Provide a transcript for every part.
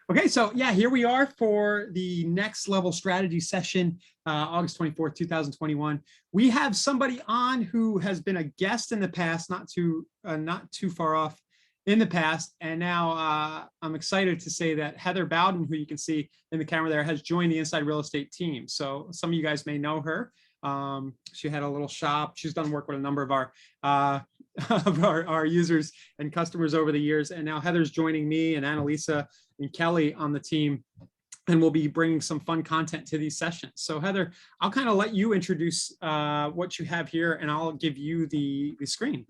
Okay, so yeah, here we are for the next level strategy session, August 24th, 2021. We have somebody on who has been a guest in the past, not too far off in the past. And now I'm excited to say that Heather Bowden, who you can see in the camera there, has joined the Inside Real Estate team. So some of you guys may know her. She had a little shop. She's done work with a number of our users and customers over the years. And now Heather's joining me and Annalisa and Kelly on the team, and we'll be bringing some fun content to these sessions. So Heather, I'll kind of let you introduce what you have here, and I'll give you the screen.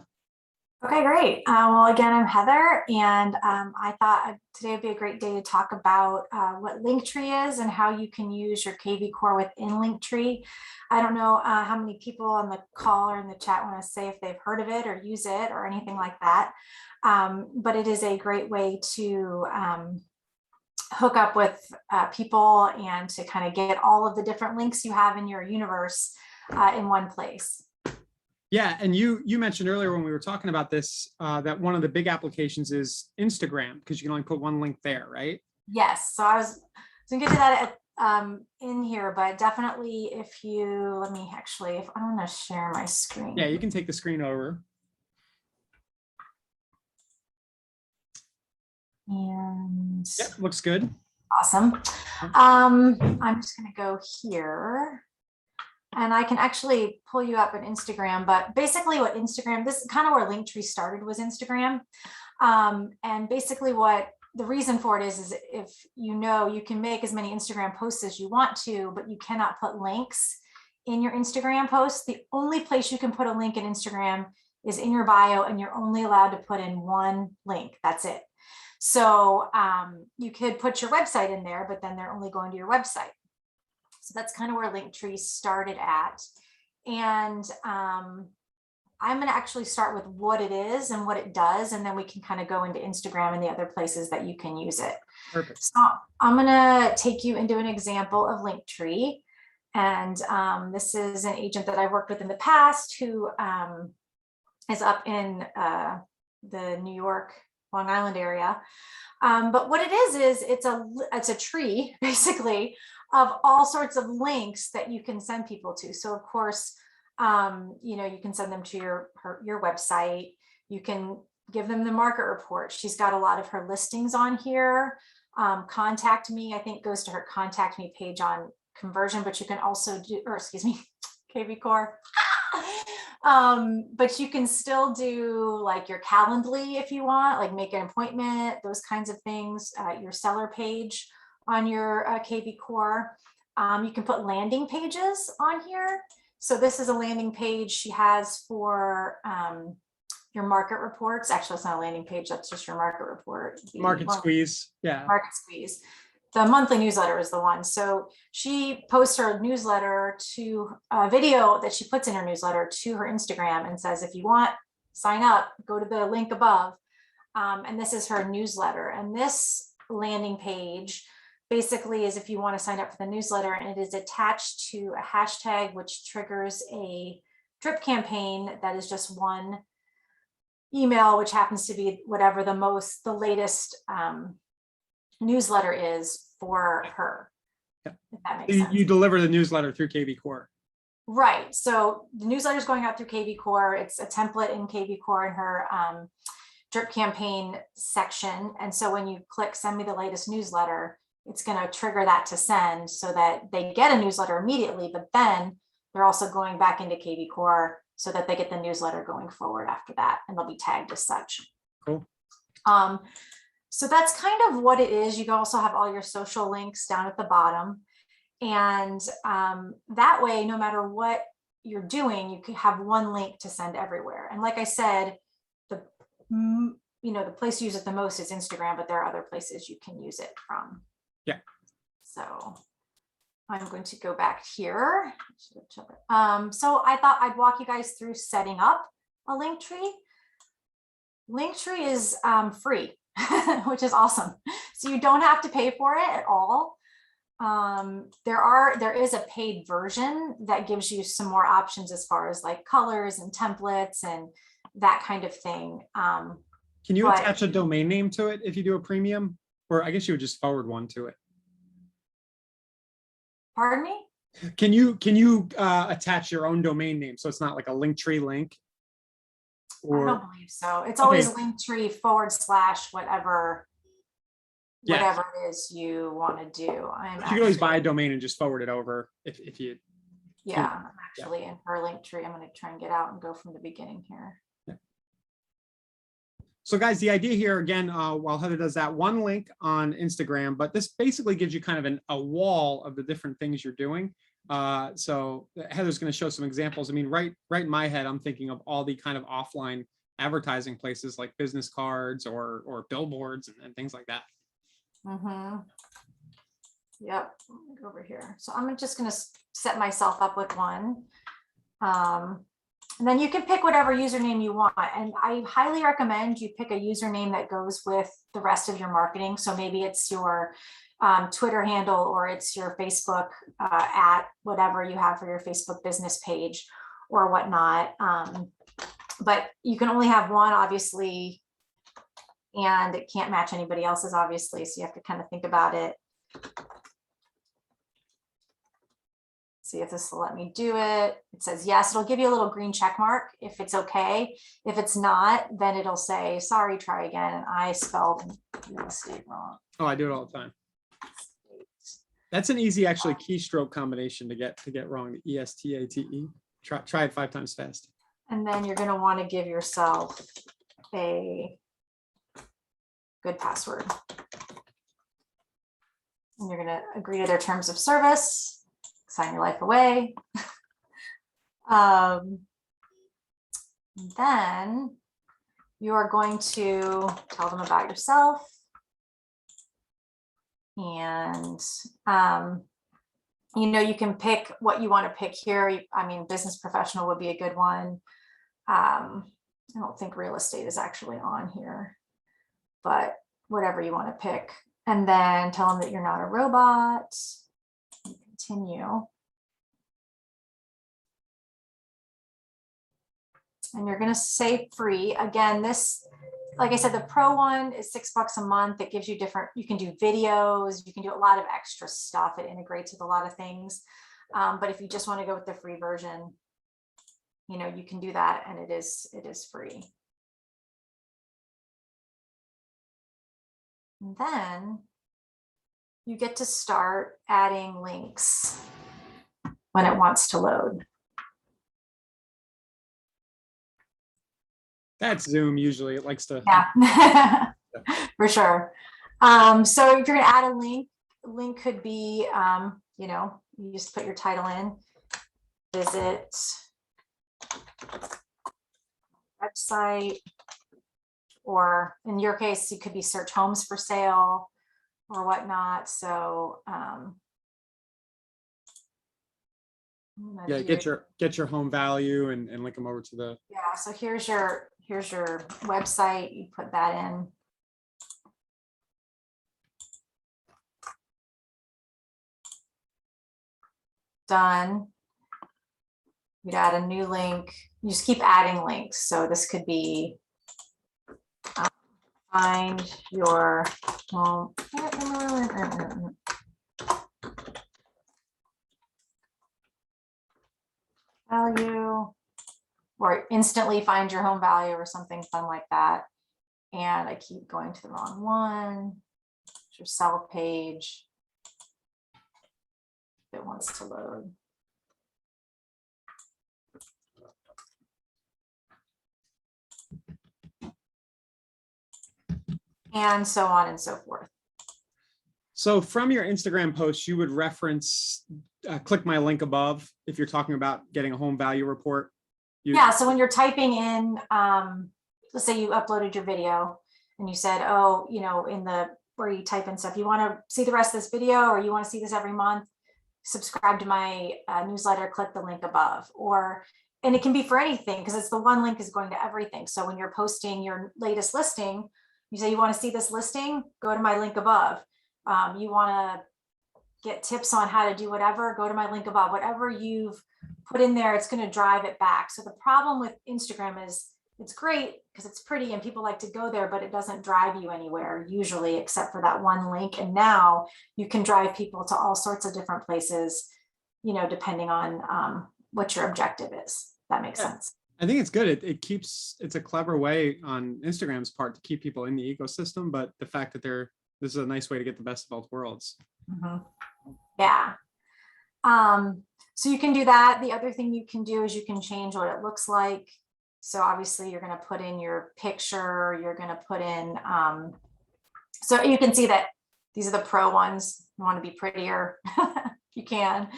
Okay, great. Well, again, I'm Heather, and I thought today would be a great day to talk about what LinkTree is and how you can use your KV Core within LinkTree. I don't know how many people on the call or in the chat want to say if they've heard of it or use it or anything like that, but it is a great way to hook up with people and to kind of get all of the different links you have in your universe in one place. Yeah, and you mentioned earlier when we were talking about this that one of the big applications is Instagram, because you can only put one link there, right? Yes, so I was going to get to that in here, but definitely if you, let me actually, if I want to share my screen. Yeah, you can take the screen over. And yeah, looks good. Awesome. I'm just going to go here. And I can actually pull you up on Instagram, but basically what Instagram, this is kind of where LinkTree started, was Instagram. And basically what the reason for it is if you know, you can make as many Instagram posts as you want to, but you cannot put links in your Instagram posts. The only place you can put a link in Instagram is in your bio, and you're only allowed to put in one link. That's it. So you could put your website in there, but then they're only going to your website. So that's kind of where LinkTree started at. And I'm going to actually start with what it is and what it does, and then we can kind of go into Instagram and the other places that you can use it. Perfect. So I'm going to take you into an example of LinkTree. And this is an agent that I've worked with in the past who is up in the New York, Long Island area. But what it is it's a tree, basically, of all sorts of links that you can send people to. So of course, you know, you can send them to your website. You can give them the market report. She's got a lot of her listings on here. Contact me, I think, goes to her contact me page on conversion, but you can also do, or excuse me, KV Core. But you can still do like your Calendly if you want, like make an appointment, those kinds of things, your seller page on your KV Core. You can put landing pages on here. So this is a landing page she has for your market reports. Actually, it's not a landing page, that's just your market report. Market squeeze, yeah. Market squeeze. The monthly newsletter is the one. So she posts her newsletter to a video that she puts in her newsletter to her Instagram and says, if you want, sign up, go to the link above. And this is her newsletter. And this landing page basically is if you want to sign up for the newsletter, and it is attached to a hashtag, which triggers a drip campaign that is just one email, which happens to be whatever the latest newsletter is for her. Yeah. If that makes sense. You deliver the newsletter through KV Core. Right. So the newsletter is going out through KV Core. It's a template in KV Core in her drip campaign section. And so when you click send me the latest newsletter, it's going to trigger that to send so that they get a newsletter immediately, but then they're also going back into KV Core so that they get the newsletter going forward after that, and they'll be tagged as such. Cool. So that's kind of what it is. You can also have all your social links down at the bottom. And that way, no matter what you're doing, you can have one link to send everywhere. And like I said, the place you use it the most is Instagram, but there are other places you can use it from. Yeah. So I'm going to go back here. So I thought I'd walk you guys through setting up a LinkTree. LinkTree is free, which is awesome. So you don't have to pay for it at all. There is a paid version that gives you some more options as far as like colors and templates and that kind of thing. Can you attach a domain name to it if you do a premium? Or I guess you would just forward one to it. Pardon me? Can you attach your own domain name so it's not like a LinkTree link? I Or don't believe so. It's Okay. always LinkTree / whatever Yeah. whatever it is you want to do. you can always buy a domain and just forward it over if you. Yeah, I'm actually in her LinkTree. I'm going to try and get out and go from the beginning here. So guys, the idea here again, while Heather does that, one link on Instagram, but this basically gives you kind of a wall of the different things you're doing. So Heather's going to show some examples. I mean, right in my head, I'm thinking of all the kind of offline advertising places like business cards or billboards and things like that. Mm-hmm. Yep. Let me go over here. So I'm just going to set myself up with one. And then you can pick whatever username you want. And I highly recommend you pick a username that goes with the rest of your marketing. So maybe it's your Twitter handle, or it's your Facebook at whatever you have for your Facebook business page or whatnot. But you can only have one, obviously, and it can't match anybody else's, obviously. So you have to kind of think about it. See if this will let me do it. It says yes. It'll give you a little green check mark if it's okay. If it's not, then it'll say, sorry, try again. And I spelled real estate wrong. Oh, I do it all the time. That's an easy, actually, keystroke combination to get wrong. ESTATE. Try it 5 times fast. And then you're going to want to give yourself a good password. And you're going to agree to their terms of service. Sign your life away. Then you are going to tell them about yourself. And, you can pick what you want to pick here. I mean, business professional would be a good one. I don't think real estate is actually on here, but whatever you want to pick. And then tell them that you're not a robot. Continue. And you're going to say free. Again, this, like I said, the pro one is $6 a month. It gives you you can do videos, you can do a lot of extra stuff. It integrates with a lot of things. But if you just want to go with the free version, you can do that, and it is free. And then you get to start adding links when it wants to load. That's Zoom. Usually it likes to. Yeah, for sure. So if you're going to add a link could be, you just put your title in, visit website, or in your case, you could be search homes for sale or whatnot. So yeah, get your home value and link them over to the. Yeah, so here's your website. You put that in. Done. You'd add a new link. You just keep adding links. So this could be find your home value, or instantly find your home value, or something fun like that. And I keep going to the wrong one. It's your sell page. It wants to load. And so on and so forth. So from your Instagram post, you would reference, click my link above if you're talking about getting a home value report. Yeah, so when you're typing in, let's say you uploaded your video and you said, oh, in the, where you type in stuff, you want to see the rest of this video, or you want to see this every month, subscribe to my newsletter, click the link above. And it can be for anything, because it's the one link is going to everything. So when you're posting your latest listing, you say you want to see this listing, go to my link above. You want to get tips on how to do whatever, go to my link above. Whatever you've put in there, it's going to drive it back. So the problem with Instagram is it's great because it's pretty and people like to go there, but it doesn't drive you anywhere usually, except for that one link. And now you can drive people to all sorts of different places, you know, depending on what your objective is. That makes sense. I think it's good. It's a clever way on Instagram's part to keep people in the ecosystem, but the fact that this is a nice way to get the best of both worlds. Mm-hmm. Yeah. So you can do that. The other thing you can do is you can change what it looks like. So obviously you're going to put in your picture, you're going to put in, so you can see that these are the pro ones. You want to be prettier, you can.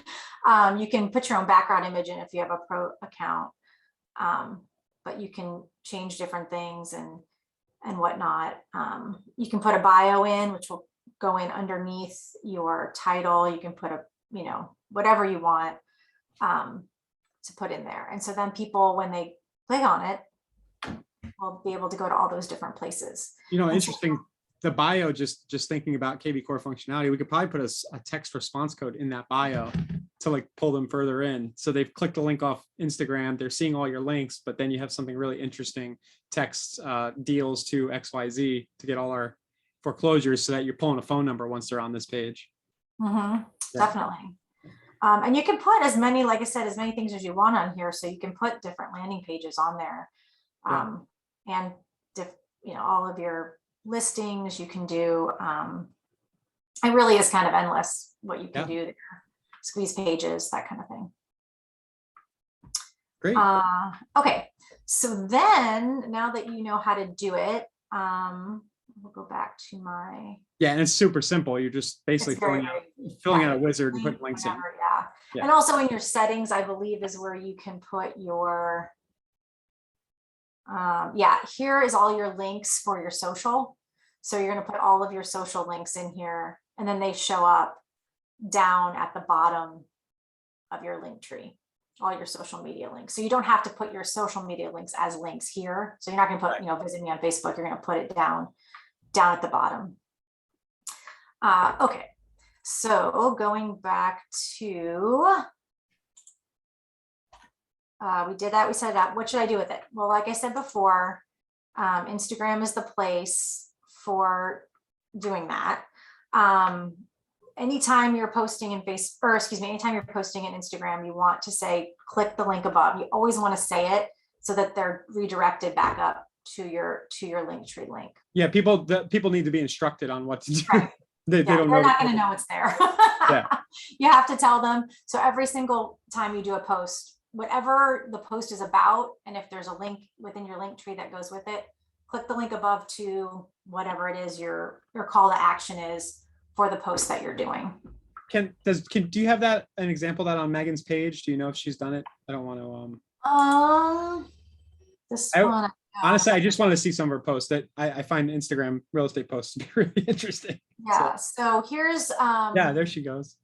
You can put your own background image in if you have a pro account, but you can change different things and whatnot. You can put a bio in, which will go in underneath your title. You can put you know, whatever you want to put in there. And so then people, when they click on it, will be able to go to all those different places. You know, interesting. The bio, just thinking about KB core functionality, we could probably put a text response code in that bio to like pull them further in. So they've clicked a link off Instagram, they're seeing all your links, but then you have something really interesting, text deals to XYZ to get all our foreclosures, so that you're pulling a phone number once they're on this page. Mm-hmm. Yeah. Definitely. And you can put as many, like I said, as many things as you want on here. So you can put different landing pages on there, and you know, all of your listings you can do. It really is kind of endless what you can do there. Squeeze pages, that kind of thing. Great. Okay, so then now that you know how to do it, we'll go back to my. Yeah, and it's super simple. You're just basically filling out a wizard and putting links in. Yeah. And also in your settings, I believe, is where you can put your. Here is all your links for your social. So you're going to put all of your social links in here, and then they show up down at the bottom of your link tree, all your social media links. So you don't have to put your social media links as links here. So you're not going to put, you know, visit me on Facebook. You're going to put it down at the bottom. Okay, so going back to, we did that, we set it up. What should I do with it? Well, like I said before, Instagram is the place for doing that. Anytime you're posting in anytime you're posting in Instagram, you want to say, click the link above. You always want to say it so that they're redirected back up to your LinkTree link. Yeah, people need to be instructed on what to do. Right. They're not going to know it's there. You have to tell them. So every single time you do a post, whatever the post is about, and if there's a link within your link tree that goes with it, click the link above to whatever it is your call to action is for the post that you're doing. Do you have an example of that on Megan's page? Do you know if she's done it? I don't want to this one. Honestly, I just want to see some of her posts. That I find Instagram real estate posts to be really interesting. Yeah. So here's yeah, there she goes.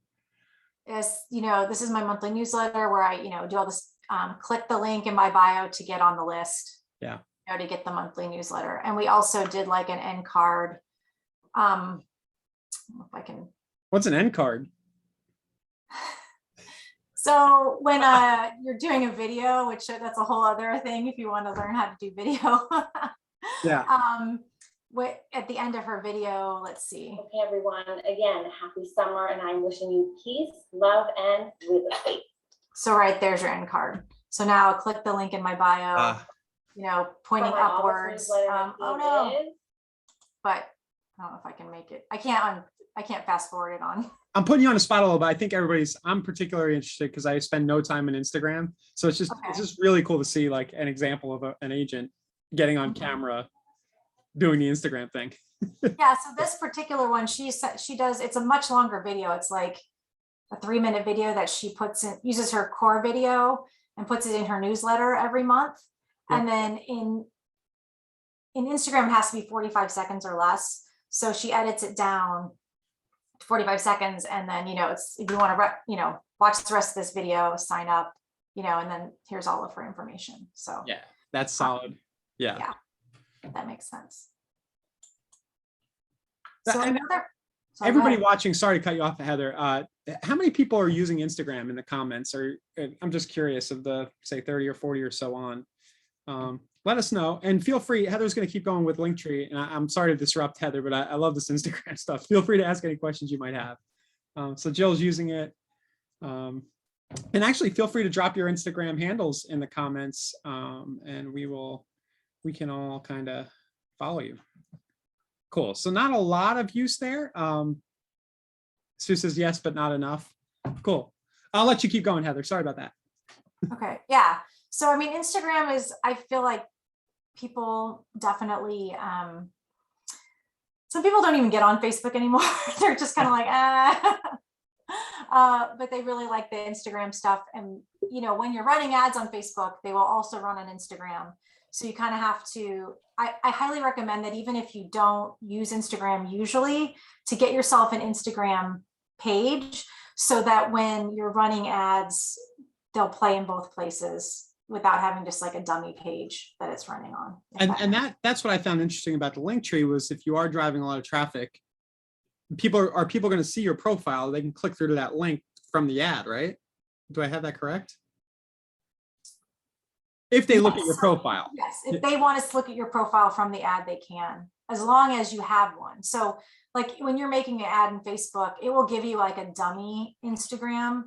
You know, this is my monthly newsletter where I, you know, do all this, click the link in my bio to get on the list. Yeah. You know, to get the monthly newsletter. And we also did like an end card. If I can. What's an end card? So when you're doing a video, which that's a whole other thing if you want to learn how to do video. Yeah. At the end of her video, let's see. Okay, everyone, again, happy summer, and I'm wishing you peace, love, and real estate. So right there's your end card. So now click the link in my bio, you know, pointing upwards. Oh no, but I don't know if I can make it. I can't fast forward it on. I'm putting you on the spot a little bit. I think I'm particularly interested because I spend no time on Instagram. So it's just really cool to see like an example of an agent getting on camera doing the Instagram thing. Yeah, so this particular one, she does, it's a much longer video. It's like a 3-minute video that she uses her core video and puts it in her newsletter every month. Yeah. And then in Instagram, it has to be 45 seconds or less. So she edits it down to 45 seconds. And then, you know, if you want to, watch the rest of this video, sign up, and then here's all of her information. So yeah, that's solid. Yeah. That makes sense. So everybody watching, sorry to cut you off, Heather. How many people are using Instagram in the comments? Or I'm just curious of the say 30 or 40 or so on. let us know, and feel free. Heather's going to keep going with Linktree, and I'm sorry to disrupt Heather, but I love this Instagram stuff. Feel free to ask any questions you might have. So Jill's using it. And actually feel free to drop your Instagram handles in the comments, and we can all kind of follow you. Cool. So not a lot of use there. Sue says yes, but not enough. Cool. I'll let you keep going, Heather. Sorry about that. Okay. Yeah. So, I mean, Instagram is, I feel like people definitely, some people don't even get on Facebook anymore. They're just kind of like, but they really like the Instagram stuff. And, you know, when you're running ads on Facebook, they will also run on Instagram. So you kind of have to, I highly recommend that even if you don't use Instagram usually, to get yourself an Instagram page so that when you're running ads, they'll play in both places without having just like a dummy page that it's running on. And that's what I found interesting about the Linktree was if you are driving a lot of traffic, people are people going to see your profile, they can click through to that link from the ad, right? Do I have that correct? If they look at your profile. Yes, if they want us to look at your profile from the ad, they can, as long as you have one. So like when you're making an ad in Facebook, it will give you like a dummy Instagram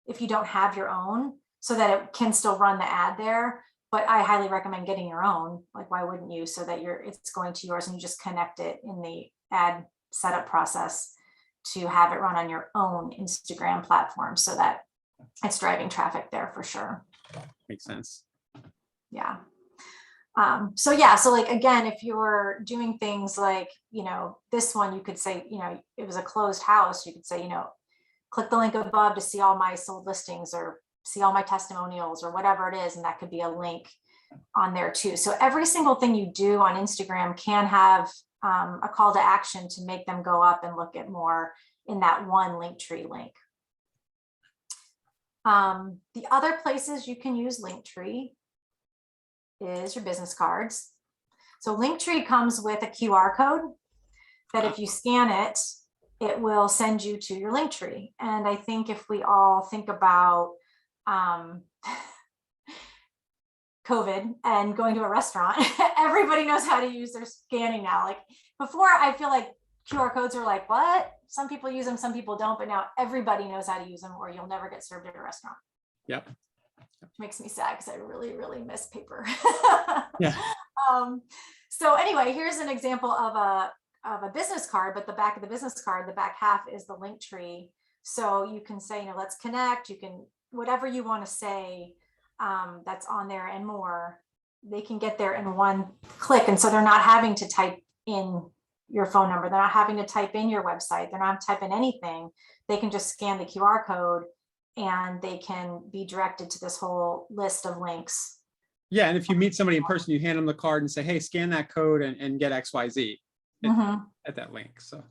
if you don't have your own, so that it can still run the ad there. But I highly recommend getting your own. Like, why wouldn't you? So that it's going to yours and you just connect it in the ad setup process to have it run on your own Instagram platform so that it's driving traffic there for sure. Makes sense. Yeah. So yeah, so like, again, if you're doing things like, you know, this one, you could say, you know, it was a closed house. You could say, you know, click the link above to see all my sold listings or see all my testimonials or whatever it is. And that could be a link on there too. So every single thing you do on Instagram can have a call to action to make them go up and look at more in that one Linktree link. The other places you can use Linktree is your business cards. So Linktree comes with a QR code that if you scan it, it will send you to your Linktree. And I think if we all think about COVID and going to a restaurant, everybody knows how to use their scanning now. Like before, I feel like QR codes are like, what? Some people use them, some people don't, but now everybody knows how to use them or you'll never get served at a restaurant. Yep. Which makes me sad because I really, really miss paper. Yeah. So anyway, here's an example of a business card, but the back of the business card, the back half is the Linktree. So you can say, you know, let's connect. You can, whatever you want to say, that's on there and more, they can get there in one click. And so they're not having to type in your phone number. They're not having to type in your website. They're not typing anything. They can just scan the QR code and they can be directed to this whole list of links. Yeah. And if you meet somebody in person, you hand them the card and say, hey, scan that code and get XYZ at that link. So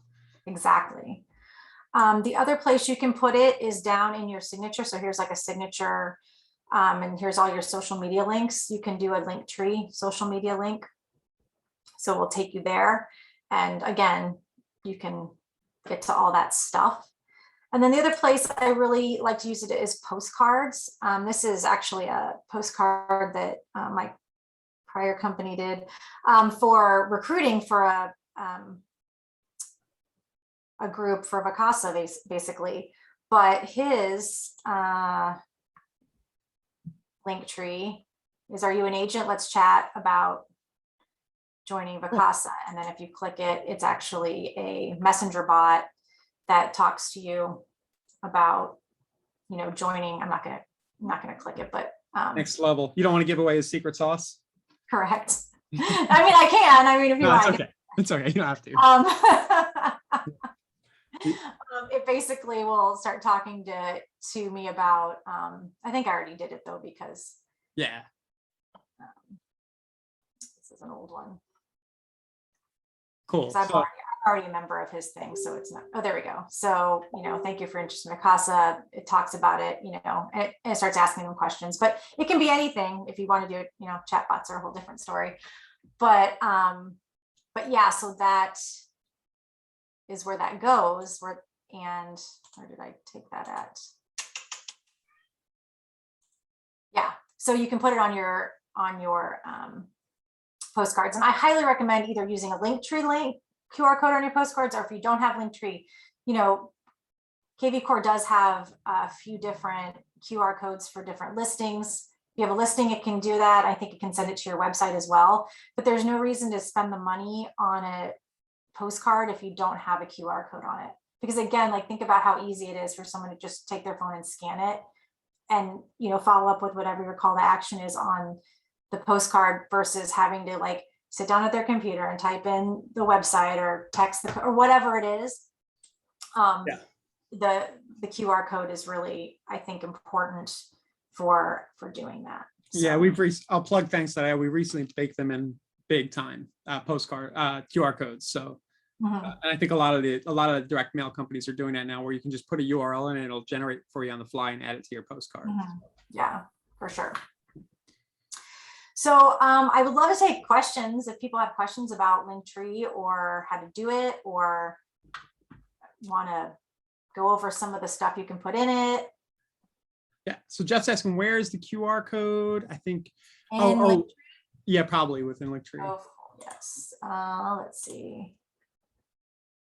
exactly. The other place you can put it is down in your signature. So here's like a signature, and here's all your social media links. You can do a Linktree social media link. So we'll take you there. And again, you can get to all that stuff. And then the other place I really like to use it is Postcards. This is actually a postcard that my prior company did for recruiting for a group for Vacasa, basically. But his Linktree is, are you an agent? Let's chat about joining Vacasa. And then if you click it, it's actually a messenger bot that talks to you about, you know, joining. I'm not gonna click it, but next level. You don't want to give away his secret sauce? Correct. I mean, I can. I mean, if you No, want. it's okay. It's okay. You don't have to. It basically will start talking to me about, I think I already did it though, because Yeah. this is an old one. Cool. I'm already a member of his thing, so it's not, oh, there we go. So, you know, thank you for interest in Vacasa. It talks about it, you know, and it starts asking them questions, but it can be anything if you want to do it, you know, chatbots are a whole different story. But yeah, so that is where that goes. And where did I take that at? Yeah, so you can put it on your postcards. And I highly recommend either using a LinkTree link QR code on your postcards, or if you don't have LinkTree, you know, KV Core does have a few different QR codes for different listings. If you have a listing, it can do that. I think it can send it to your website as well, but there's no reason to spend the money on a postcard if you don't have a QR code on it. Because again, like, think about how easy it is for someone to just take their phone and scan it and, you know, follow up with whatever your call to action is on the postcard versus having to like sit down at their computer and type in the website or text or whatever it is. The QR code is really, I think, important for doing that. So. Yeah, I'll plug thanks that we recently baked them in big time postcard QR codes. So and I think a lot of direct mail companies are doing that now, where you can just put a URL in and it'll generate for you on the fly and add it to your postcard. Yeah, for sure. So I would love to take questions if people have questions about LinkTree or how to do it, or want to go over some of the stuff you can put in it. Yeah. So Jeff's asking, where is the QR code? I think. Yeah, probably within LinkTree. Oh, yes. Let's see.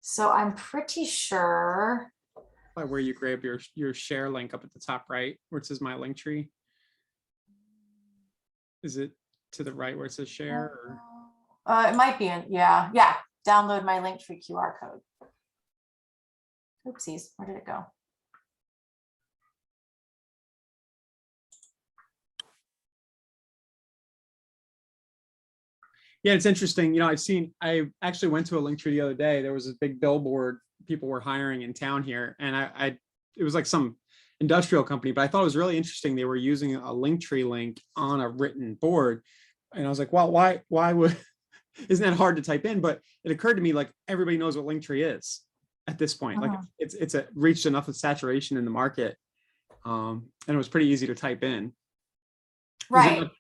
So I'm pretty sure. By where you grab your share link up at the top right, where it says my LinkTree. Is it to the right where it says share? Or? It might be in, yeah. Download my LinkTree QR code. Oopsies, where did it go? Yeah, it's interesting. You know, I actually went to a LinkTree the other day. There was a big billboard people were hiring in town here, and it was like some industrial company, but I thought it was really interesting. They were using a LinkTree link on a written board, and I was like, well, why would? Isn't that hard to type in? But it occurred to me, like, everybody knows what LinkTree is at this point. Like, it's reached enough of saturation in the market, and it was pretty easy to type in. Right.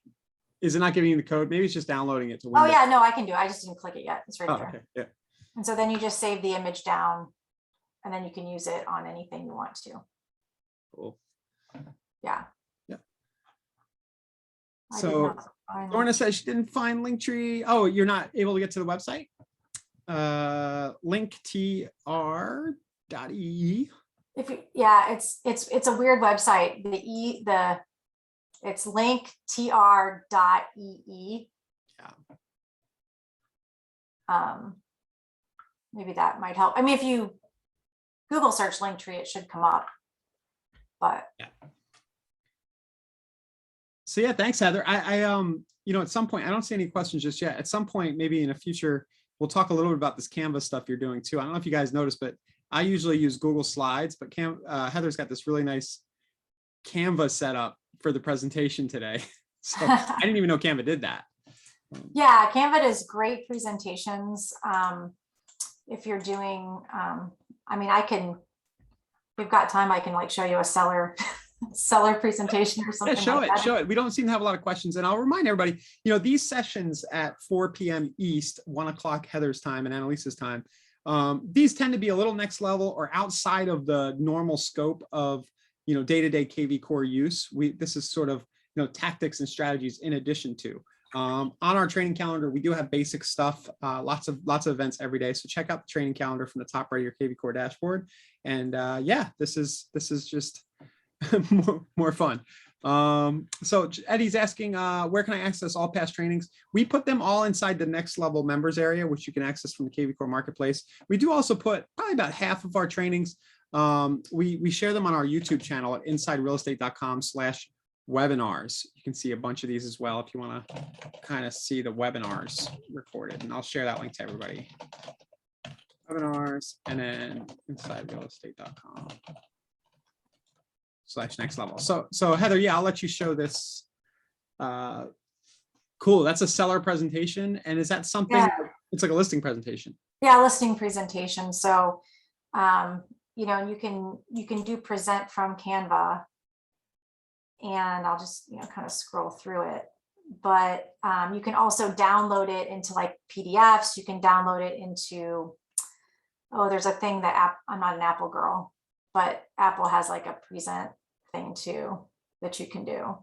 Is it not giving you the code? Maybe it's just downloading it to Windows. Oh yeah, no, I can do it. I just didn't click it yet. It's right there. Okay, yeah. And so then you just save the image down, and then you can use it on anything you want to. Cool. Yeah. Yeah. So Lorna says she didn't find LinkTree. Oh, you're not able to get to the website? linktr.ee. Yeah, it's a weird website. It's linktr.ee. Yeah. Maybe that might help. I mean, if you Google search LinkTree, it should come up. But yeah. So yeah, thanks, Heather. I you know, at some point, I don't see any questions just yet. At some point, maybe in a future, we'll talk a little bit about this Canva stuff you're doing too. I don't know if you guys noticed, but I usually use Google Slides, but Heather's got this really nice Canva setup for the presentation today. So I didn't even know Canva did that. Yeah, Canva does great presentations. If you're doing, I mean, if you've got time, I can like show you a seller presentation or something. Yeah, show it. We don't seem to have a lot of questions, and I'll remind everybody, you know, these sessions at 4 p.m. East, 1 o'clock Heather's time and Annalisa's time, these tend to be a little next level or outside of the normal scope of, you know, day-to-day KV Core use. This is sort of, you know, tactics and strategies in addition to. On our training calendar, we do have basic stuff, lots of events every day. So check out the training calendar from the top right of your KV Core dashboard. And yeah, this is just more fun. So Eddie's asking, where can I access all past trainings? We put them all inside the next level members area, which you can access from the KV Core marketplace. We do also put probably about half of our trainings. We share them on our YouTube channel at insiderealestate.com/webinars. You can see a bunch of these as well if you want to kind of see the webinars recorded, and I'll share that link to everybody. Webinars, and then insiderealestate.com/next level. So Heather, yeah, I'll let you show this. Cool, that's a seller presentation, and is that something? Yeah. It's like a listing presentation. Yeah, listing presentation. So you know, you can do present from Canva, and I'll just, you know, kind of scroll through it. But you can also download it into like PDFs. You can download it into, oh, there's a thing that I'm not an Apple girl, but Apple has like a present thing too that you can do.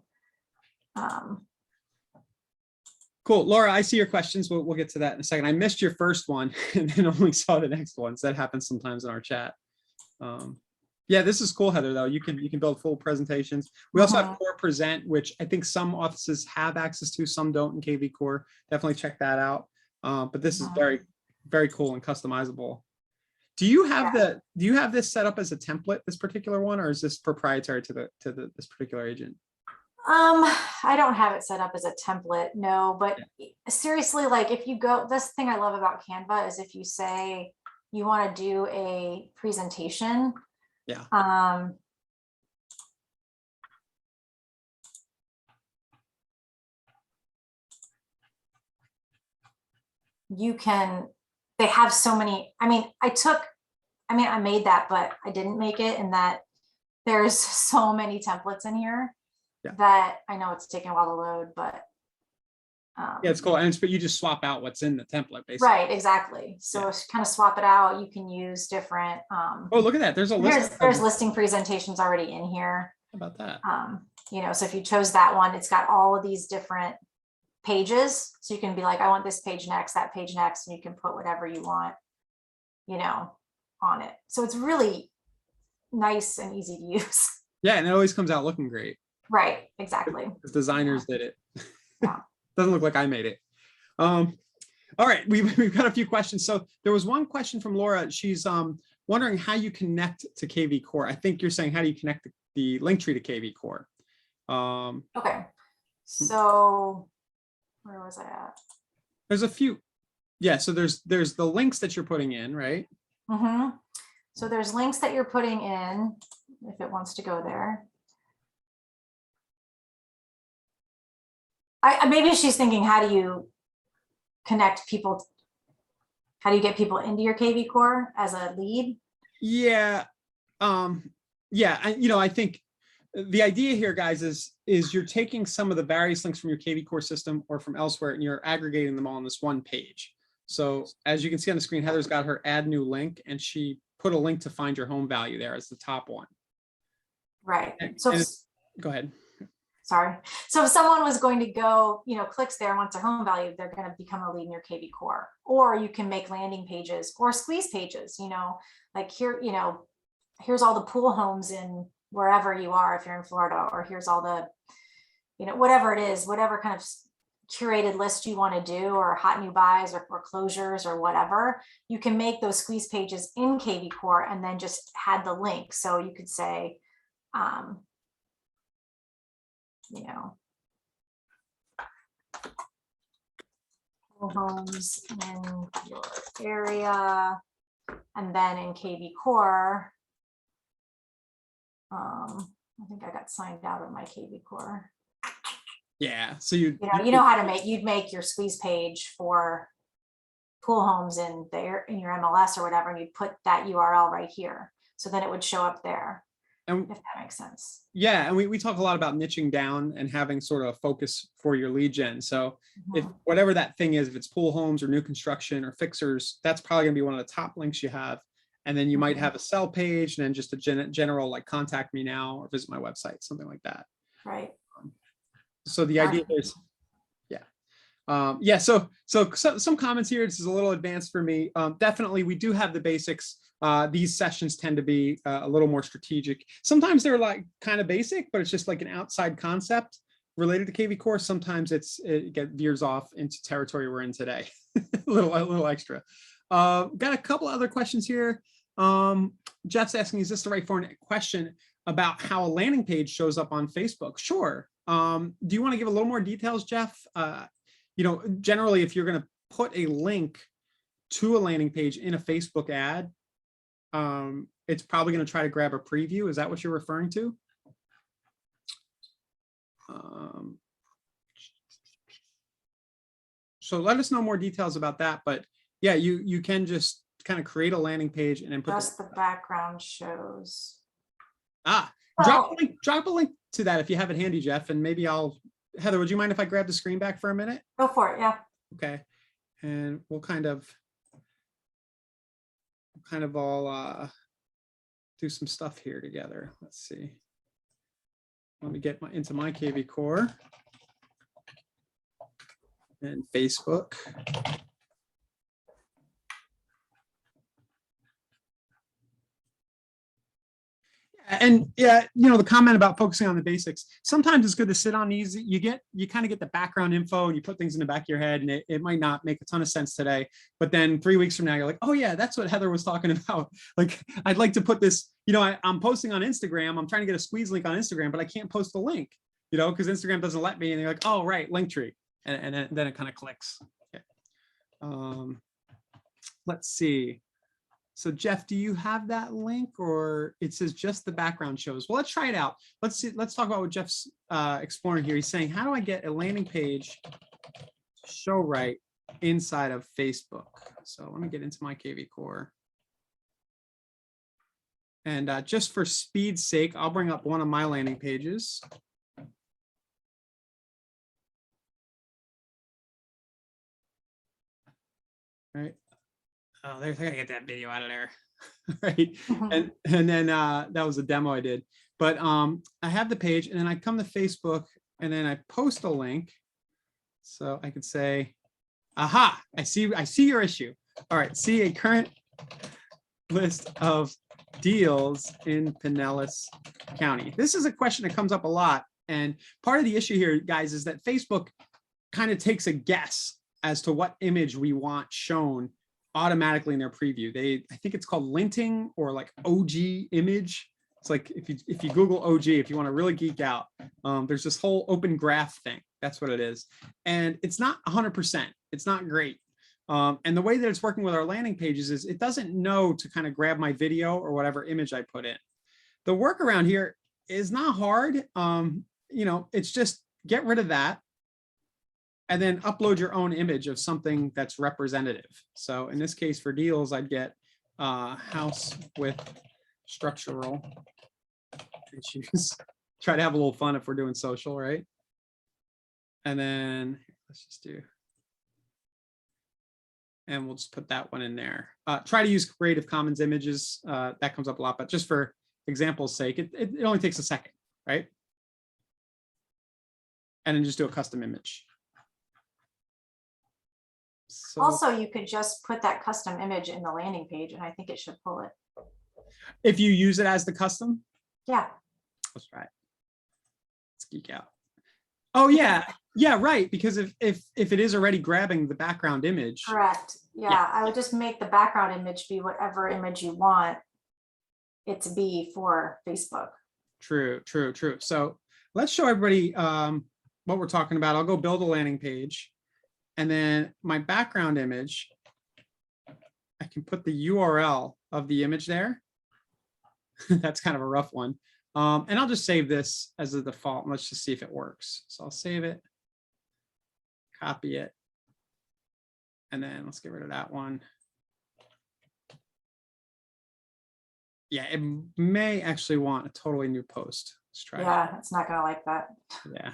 Cool. Laura, I see your questions. We'll get to that in a second. I missed your first one and then only saw the next ones. That happens sometimes in our chat. Yeah, this is cool, Heather, though. You can build full presentations. We also have Core Present, which I think some offices have access to, some don't in KV Core. Definitely check that out. But this is very, very cool and customizable. Do you have this set up as a template, this particular one, or is this proprietary to this particular agent? I don't have it set up as a template, no, but seriously, like if you go, this thing I love about Canva is if you say you want to do a presentation. Yeah. You can, they have so many, I made that, but I didn't make it, and that there's so many templates in here. Yeah. That I know it's taking a while to load, but yeah, it's cool. And but you just swap out what's in the template, basically. Right, exactly. So kind of swap it out. You can use different oh, look at that. There's a list. There's listing presentations already in here. How about that? You know, so if you chose that one, it's got all of these different pages. So you can be like, I want this page next, that page next, and you can put whatever you want, you know, on it. So it's really nice and easy to use. Yeah, and it always comes out looking great. Right, exactly. The designers did it. Yeah. Doesn't look like I made it. All right, we've got a few questions. So there was one question from Laura. She's wondering how you connect to KV Core. I think you're saying, how do you connect the LinkTree to KV Core? Okay, so where was I at? There's a few. Yeah, so there's the links that you're putting in, right? So there's links that you're putting in if it wants to go there. Maybe she's thinking, how do you connect people? How do you get people into your KV Core as a lead? Yeah. Yeah. I think the idea here, guys, is you're taking some of the various links from your KV Core system or from elsewhere, and you're aggregating them all on this one page. So as you can see on the screen, Heather's got her add new link, and she put a link to find your home value there as the top one. Right. Go ahead. Sorry. So if someone was going to go, clicks there, wants their home value, they're going to become a lead in your KV Core. Or you can make landing pages or squeeze pages, like here, here's all the pool homes in wherever you are, if you're in Florida, or here's all the, whatever it is, whatever kind of curated list you want to do, or hot new buys or foreclosures or whatever, you can make those squeeze pages in KV Core and then just add the link. So you could say, homes in your area, and then in KV Core, I think I got signed out of my KV Core. Yeah, so you know how to you'd make your squeeze page for pool homes in your MLS or whatever, and you'd put that URL right here, so then it would show up there. And if that makes sense. Yeah, and we talk a lot about niching down and having sort of a focus for your lead gen. So if whatever that thing is, if it's pool homes or new construction or fixers, that's probably gonna be one of the top links you have. And then you might have a sell page, and then just a general like contact me now or visit my website, something like that. Right. So the idea is, so some comments here. This is a little advanced for me. Definitely, we do have the basics. These sessions tend to be a little more strategic. Sometimes they're like kind of basic, but it's just like an outside concept related to KV Core. Sometimes it veers off into territory we're in today. a little extra. Got a couple other questions here. Jeff's asking, is this the right question about how a landing page shows up on Facebook? Sure. Do you want to give a little more details, Jeff? Generally, if you're going to put a link to a landing page in a Facebook ad, it's probably going to try to grab a preview. Is that what you're referring to? So let us know more details about that. But yeah, you can just kind of create a landing page and then put just the background shows. Drop a link to that if you have it handy, Jeff, and maybe Heather, would you mind if I grab the screen back for a minute? Go for it. Yeah. Okay. And we'll kind of all do some stuff here together. Let's see. Let me get into my KV Core. and Facebook. And yeah, you know, the comment about focusing on the basics, sometimes it's good to sit on these. You kind of get the background info and you put things in the back of your head, and it might not make a ton of sense today, but then 3 weeks from now, you're like, oh yeah, that's what Heather was talking about. Like, I'd like to put this, you know, I'm posting on Instagram. I'm trying to get a squeeze link on Instagram, but I can't post the link, you know, because Instagram doesn't let me. And you're like, oh, right, LinkTree. And then it kind of clicks. Okay. Let's see. So Jeff, do you have that link, or it says just the background shows? Well, let's try it out. Let's see. Let's talk about what Jeff's exploring here. He's saying, how do I get a landing page to show right inside of Facebook? So let me get into my KV Core. And just for speed's sake, I'll bring up one of my landing pages. All right. Oh, there's, I gotta get that video out of there. Right. And then that was a demo I did. But I have the page, and then I come to Facebook, and then I post a link. So I could say, aha, I see your issue. All right, see a current list of deals in Pinellas County. This is a question that comes up a lot. And part of the issue here, guys, is that Facebook kind of takes a guess as to what image we want shown automatically in their preview. I think it's called linting, or like OG image. It's like if you Google OG, if you want to really geek out, there's this whole open graph thing. That's what it is. And it's not 100%. It's not great. And the way that it's working with our landing pages is it doesn't know to kind of grab my video or whatever image I put in. The workaround here is not hard. You know, it's just get rid of that, and then upload your own image of something that's representative. So in this case, for deals, I'd get house with structural issues. Try to have a little fun if we're doing social, right? And then let's just do, and we'll just put that one in there. Try to use Creative Commons images. That comes up a lot, but just for example's sake, it only takes a second, right? And then just do a custom image. So, Also, you could just put that custom image in the landing page, and I think it should pull it. if you use it as the custom, Yeah. let's try it. Let's geek out. Oh yeah, yeah, right. Because if it is already grabbing the background image, Correct. Yeah, I would just make the background image be whatever image you want it to be for Facebook. True. So let's show everybody what we're talking about. I'll go build a landing page, and then my background image, I can put the URL of the image there. That's kind of a rough one. And I'll just save this as a default, and let's just see if it works. So I'll save it, copy it, and then let's get rid of that one. Yeah, it may actually want a totally new post. Let's try. Yeah, it's not gonna like that. Yeah,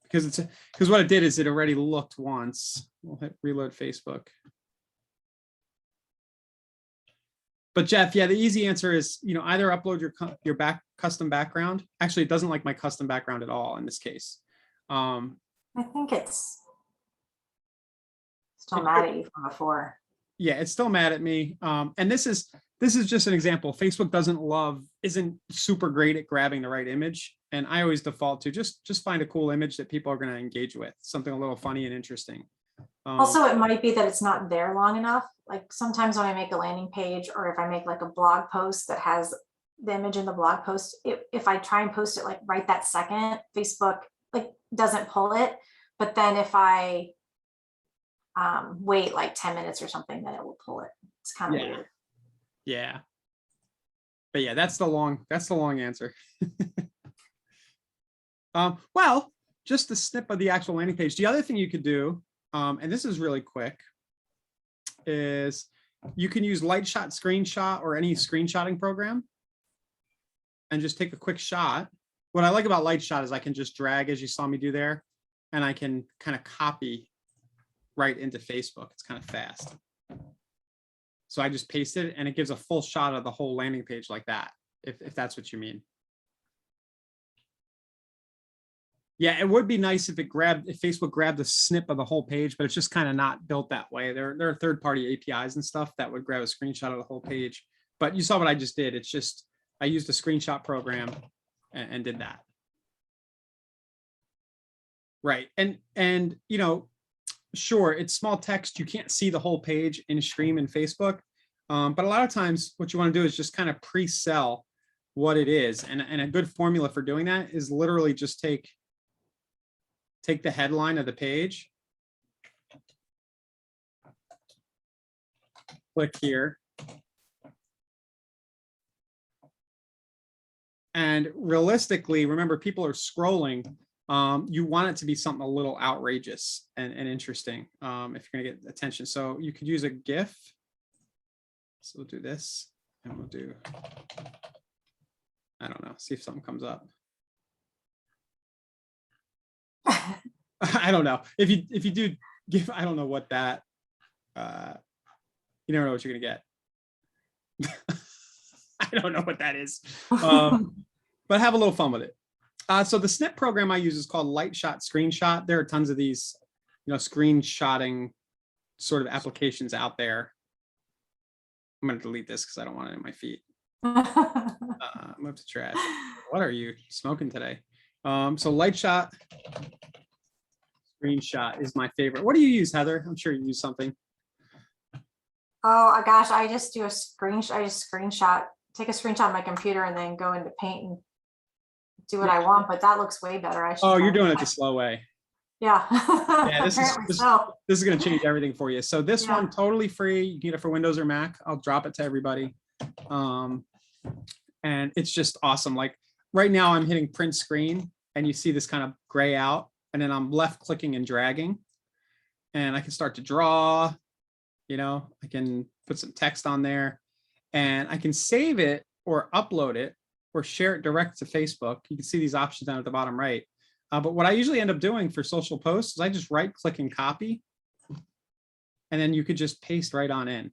because what it did is it already looked once. We'll hit reload Facebook. But Jeff, yeah, the easy answer is, either upload your custom background. Actually, it doesn't like my custom background at all in this case. I think it's still mad at you from before. Yeah, it's still mad at me. And this is just an example. Facebook isn't super great at grabbing the right image. And I always default to just find a cool image that people are going to engage with, something a little funny and interesting. Also, it might be that it's not there long enough. Like sometimes when I make a landing page, or if I make like a blog post that has the image in the blog post, if I try and post it like right that second, Facebook like doesn't pull it. But then if I wait like 10 minutes or something, then it will pull it. It's kind of weird. Yeah. But yeah, that's the long answer. Well, just a snip of the actual landing page. The other thing you could do, and this is really quick, is you can use Lightshot Screenshot or any screenshotting program and just take a quick shot. What I like about Lightshot is I can just drag, as you saw me do there, and I can kind of copy right into Facebook. It's kind of fast. So I just paste it, and it gives a full shot of the whole landing page like that, if that's what you mean. Yeah, it would be nice if Facebook grabbed a snip of the whole page, but it's just kind of not built that way. There are third-party APIs and stuff that would grab a screenshot of the whole page. But you saw what I just did. It's just, I used a screenshot program and did that. Right. And you know, sure, it's small text. You can't see the whole page in Stream in Facebook. But a lot of times what you want to do is just kind of pre-sell what it is. And a good formula for doing that is literally just take the headline of the page, click here, and realistically, remember, people are scrolling. You want it to be something a little outrageous and interesting if you're gonna get attention. So you could use a GIF. So we'll do this, and we'll do, I don't know, see if something comes up. I don't know. If you do GIF, I don't know what that, you never know what you're gonna get. I don't know what that is, but have a little fun with it. So the snip program I use is called Lightshot Screenshot. There are tons of these, you know, screenshotting sort of applications out there. I'm going to delete this because I don't want it in my feed. Move to trash. What are you smoking today? So Lightshot Screenshot is my favorite. What do you use, Heather? I'm sure you use something. Oh gosh, I just do a screenshot. I just take a screenshot of my computer and then go into Paint and do what I want. But that looks way better. I should. Oh, you're doing it the slow way. Yeah. Yeah, this is going to change everything for you. So this one totally free. You can get it for Windows or Mac. I'll drop it to everybody. And it's just awesome. Like right now I'm hitting print screen and you see this kind of gray out, and then I'm left clicking and dragging, and I can start to draw, you know, I can put some text on there, and I can save it or upload it or share it direct to Facebook. You can see these options down at the bottom right. But what I usually end up doing for social posts is I just right click and copy, and then you could just paste right on in.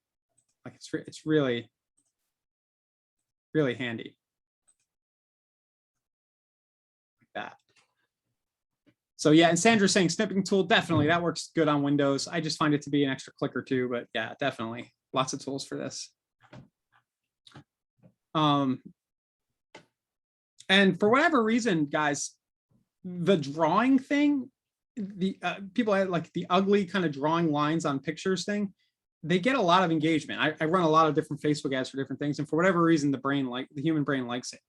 Like it's really, really handy. Like that. So yeah, and Sandra's saying snipping tool, definitely that works good on Windows. I just find it to be an extra click or two, but yeah, definitely lots of tools for this. And for whatever reason, guys, the drawing thing, the people like the ugly kind of drawing lines on pictures thing, they get a lot of engagement. I run a lot of different Facebook ads for different things, and for whatever reason, the human brain likes it.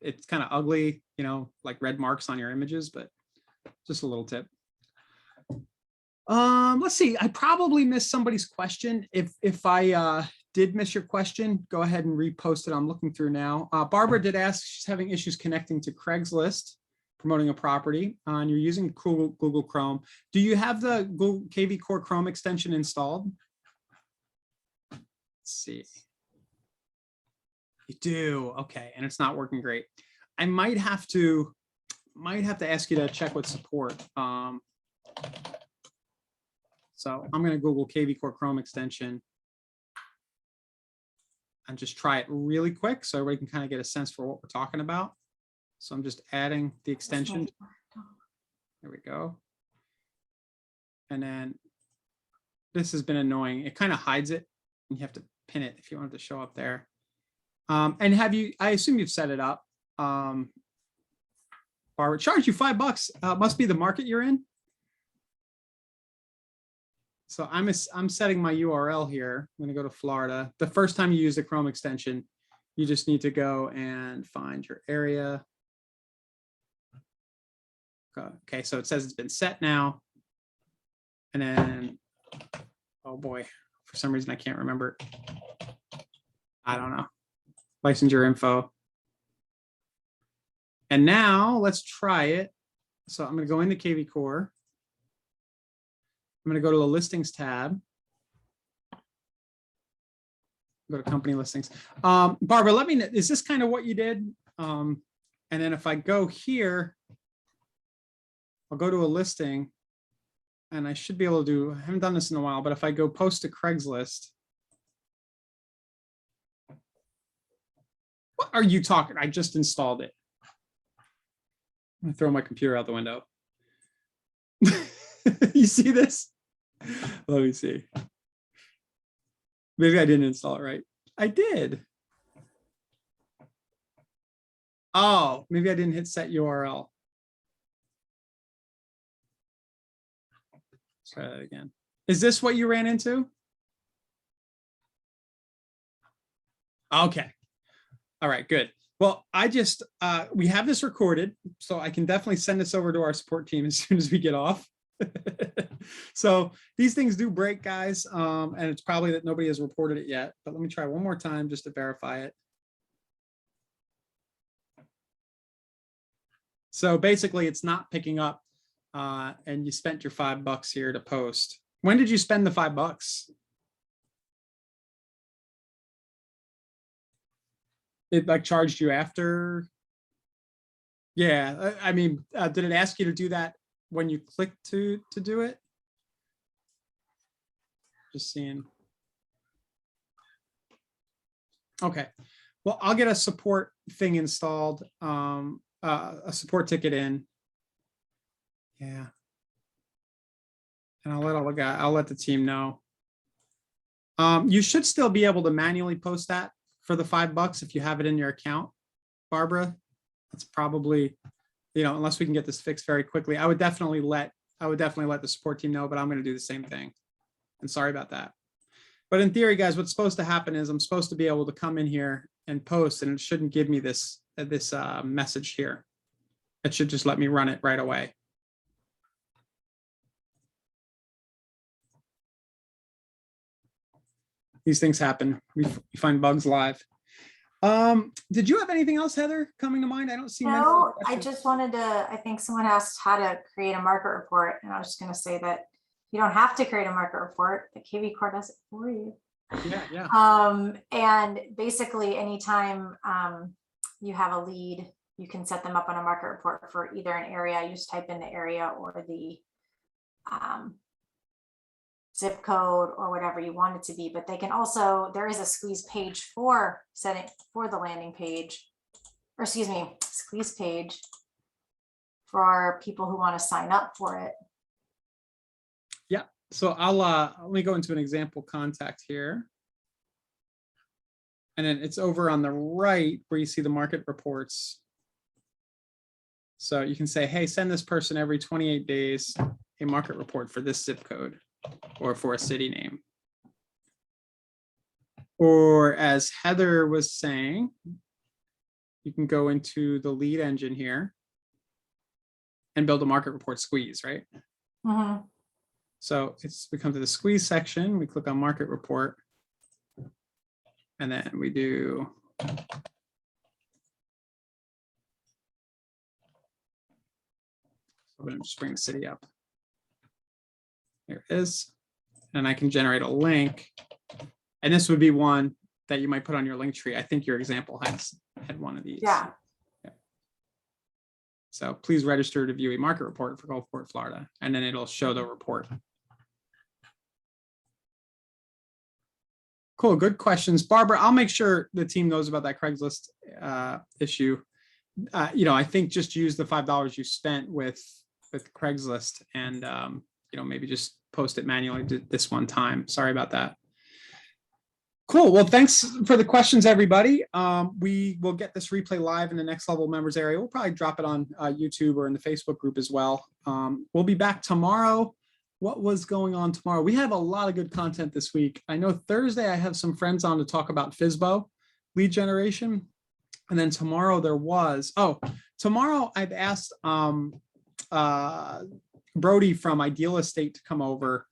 It's kind of ugly, you know, like red marks on your images, but just a little tip. Let's see. I probably missed somebody's question. If I did miss your question, go ahead and repost it. I'm looking through now. Barbara did ask, she's having issues connecting to Craigslist, promoting a property, and you're using Google Chrome. Do you have the Google KV Core Chrome extension installed? Let's see. You do, okay, and it's not working great. I might have to ask you to check with support. So I'm going to Google KV Core Chrome extension and just try it really quick so everybody can kind of get a sense for what we're talking about. So I'm just adding the extension. There we go. And then this has been annoying. It kind of hides it. You have to pin it if you want it to show up there. And I assume you've set it up. Barbara, charge you $5. Must be the market you're in. So I'm setting my URL here. I'm going to go to Florida. The first time you use the Chrome extension, you just need to go and find your area. Okay, so it says it's been set now. And then, oh boy, for some reason I can't remember. I don't know. Licensure info. And now let's try it. So I'm going to go into KV Core. I'm going to go to the listings tab. Go to company listings. Barbara, let me know, is this kind of what you did? And then if I go here, I'll go to a listing and I should be able to do, I haven't done this in a while, but if I go post to Craigslist. What are you talking? I just installed it. I'm gonna throw my computer out the window. You see this? Let me see. Maybe I didn't install it right. I did. Oh, maybe I didn't hit set URL. Let's try that again. Is this what you ran into? Okay. All right, good. Well, I just, we have this recorded, so I can definitely send this over to our support team as soon as we get off. So these things do break, guys, and it's probably that nobody has reported it yet, but let me try one more time just to verify it. So basically it's not picking up, and you spent your $5 here to post. When did you spend the $5? It like charged you after? Yeah, I mean, did it ask you to do that when you clicked to do it? Just seeing. Okay, well, I'll get a support thing installed, a support ticket in. Yeah. And I'll let the team know. You should still be able to manually post that for the $5 if you have it in your account, Barbara. That's probably, unless we can get this fixed very quickly. I would definitely let the support team know, but I'm going to do the same thing. And sorry about that. But in theory, guys, what's supposed to happen is I'm supposed to be able to come in here and post, and it shouldn't give me this message here. It should just let me run it right away. These things happen. We find bugs live. Did you have anything else, Heather, coming to mind? I don't see. No, I just wanted to, I think someone asked how to create a market report, and I was just going to say that you don't have to create a market report. The KV Core does it for you. Yeah. And basically anytime you have a lead, you can set them up on a market report for either an area. You just type in the area or the zip code or whatever you want it to be. But they can also, there is a squeeze page for setting for the landing page, or excuse me, squeeze page for people who want to sign up for it. Yeah. So let me go into an example contact here. And then it's over on the right where you see the market reports. So you can say, hey, send this person every 28 days a market report for this zip code or for a city name. Or as Heather was saying, you can go into the lead engine here and build a market report squeeze, right? Mm-hmm. So we come to the squeeze section, we click on market report, and then we do I'm going to just bring the city up. There it is. And I can generate a link. And this would be one that you might put on your link tree. I think your example had one of these. Yeah. So please register to view a market report for Gulfport, Florida, and then it'll show the report. Cool, good questions. Barbara, I'll make sure the team knows about that Craigslist issue. I think just use the $5 you spent with Craigslist and, maybe just post it manually this one time. Sorry about that. Cool. Well, thanks for the questions, everybody. We will get this replay live in the Next Level members area. We'll probably drop it on YouTube or in the Facebook group as well. We'll be back tomorrow. What was going on tomorrow? We have a lot of good content this week. I know Thursday I have some friends on to talk about FSBO lead generation. And then tomorrow tomorrow I've asked Brody from Ideal Estate to come over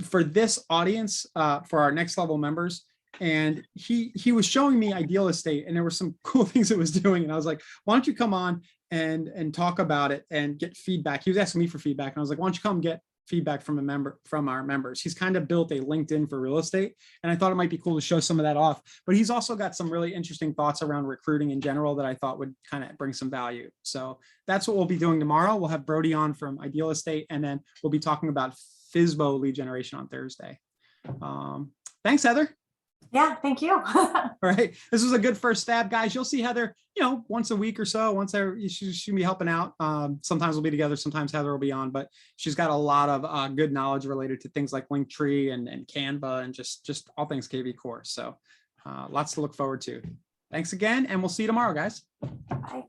for this audience for our Next Level members. And he was showing me Ideal Estate, and there were some cool things it was doing. And I was like, why don't you come on and talk about it and get feedback? He was asking me for feedback. And I was like, why don't you come get feedback from our members? He's kind of built a LinkedIn for real estate. And I thought it might be cool to show some of that off, but he's also got some really interesting thoughts around recruiting in general that I thought would kind of bring some value. So that's what we'll be doing tomorrow. We'll have Brody on from Ideal Estate, and then we'll be talking about FSBO lead generation on Thursday. Thanks, Heather. Yeah, thank you. All right. This was a good first stab, guys. You'll see Heather, once a week or so, she'll be helping out. Sometimes we'll be together. Sometimes Heather will be on, but she's got a lot of good knowledge related to things like LinkTree and Canva and just all things KV Core. So lots to look forward to. Thanks again. And we'll see you tomorrow, guys. Bye.